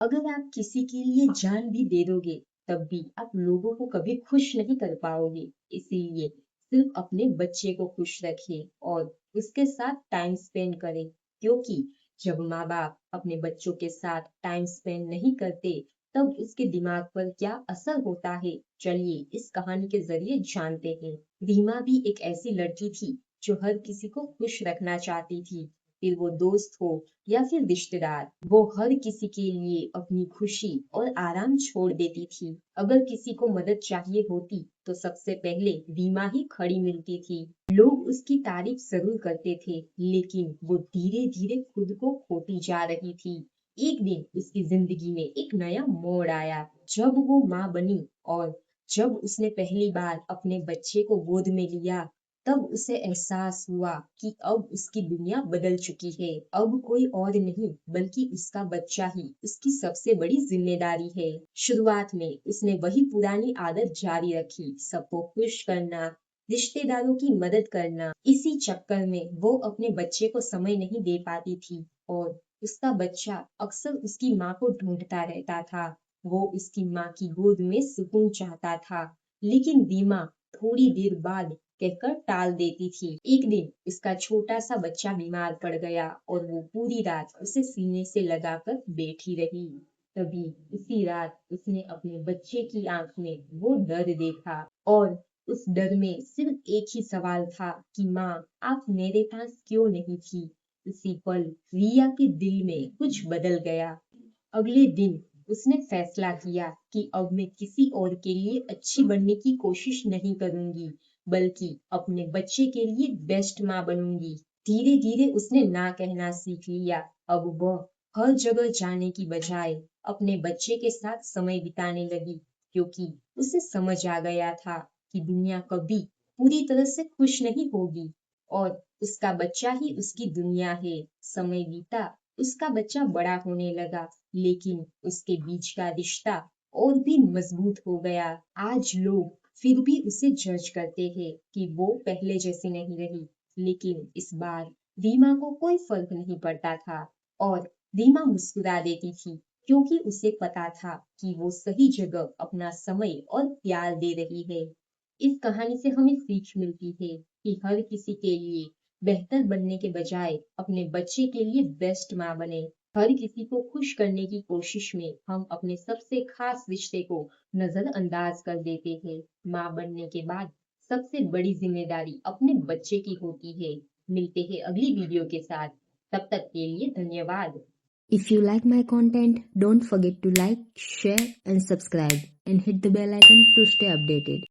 अगर आप किसी के लिए जान भी दे दोगे, तब भी आप लोगों को कभी खुश नहीं कर पाओगे। इसीलिए सिर्फ अपने बच्चे को खुश रखिए और उसके साथ टाइम स्पेंड करें, क्योंकि जब माँ बाप अपने बच्चों के साथ टाइम स्पेंड नहीं करते, तब उसके दिमाग पर क्या असर होता है, चलिए इस कहानी के जरिए जानते हैं। रीमा भी एक ऐसी लड़की थी जो हर किसी को खुश रखना चाहती थी, फिर वो दोस्त हो या फिर रिश्तेदार। वो हर किसी के लिए अपनी खुशी और आराम छोड़ देती थी। अगर किसी को मदद चाहिए होती तो सबसे पहले रीमा ही खड़ी मिलती थी। लोग उसकी तारीफ जरूर करते थे, लेकिन वो धीरे धीरे खुद को खोती जा रही थी। एक दिन उसकी जिंदगी में एक नया मोड़ आया, जब वो माँ बनी और जब उसने पहली बार अपने बच्चे को गोद में लिया। तब उसे एहसास हुआ कि अब उसकी दुनिया बदल चुकी है। अब कोई और नहीं बल्कि उसका बच्चा ही उसकी सबसे बड़ी जिम्मेदारी है। शुरुआत में उसने वही पुरानी आदत जारी रखी, सबको खुश करना, रिश्तेदारों की मदद करना। इसी चक्कर में वो अपने बच्चे को समय नहीं दे पाती थी और उसका बच्चा अक्सर उसकी माँ को ढूंढता रहता था। वो उसकी माँ की गोद में सुकून चाहता था, लेकिन रीमा थोड़ी देर बाद कहकर टाल देती थी। एक दिन उसका छोटा सा बच्चा बीमार पड़ गया और वो पूरी रात उसे सीने से लगाकर बैठी रही। तभी उसी रात उसने अपने बच्चे की आंख में वो डर देखा और उस डर में सिर्फ एक ही सवाल था कि माँ, आप मेरे पास क्यों नहीं थी। उसी पल रिया के दिल में कुछ बदल गया। अगले दिन उसने फैसला किया कि अब मैं किसी और के लिए अच्छी बनने की कोशिश नहीं करूंगी, बल्कि अपने बच्चे के लिए बेस्ट माँ बनूंगी। धीरे धीरे उसने ना कहना सीख लिया। अब वह हर जगह जाने की बजाय अपने बच्चे के साथ समय बिताने लगी, क्योंकि उसे समझ आ गया था कि दुनिया कभी पूरी तरह से खुश नहीं होगी और उसका बच्चा ही उसकी दुनिया है। समय बीता, उसका बच्चा बड़ा होने लगा, लेकिन उसके बीच का रिश्ता और भी मजबूत हो गया। आज लोग फिर भी उसे जज करते हैं कि वो पहले जैसी नहीं रही, लेकिन इस बार रीमा को कोई फर्क नहीं पड़ता था और रीमा मुस्कुरा देती थी, क्योंकि उसे पता था कि वो सही जगह अपना समय और प्यार दे रही है। इस कहानी से हमें सीख मिलती है कि हर किसी के लिए बेहतर बनने के बजाय अपने बच्चे के लिए बेस्ट माँ बने। हर किसी को खुश करने की कोशिश में हम अपने सबसे खास रिश्ते को नजरअंदाज कर देते हैं। माँ बनने के बाद सबसे बड़ी जिम्मेदारी अपने बच्चे की होती है। मिलते हैं अगली वीडियो के साथ, तब तक के लिए धन्यवाद। If you like my content, don't forget to like, share and subscribe and hit the bell icon to stay updated.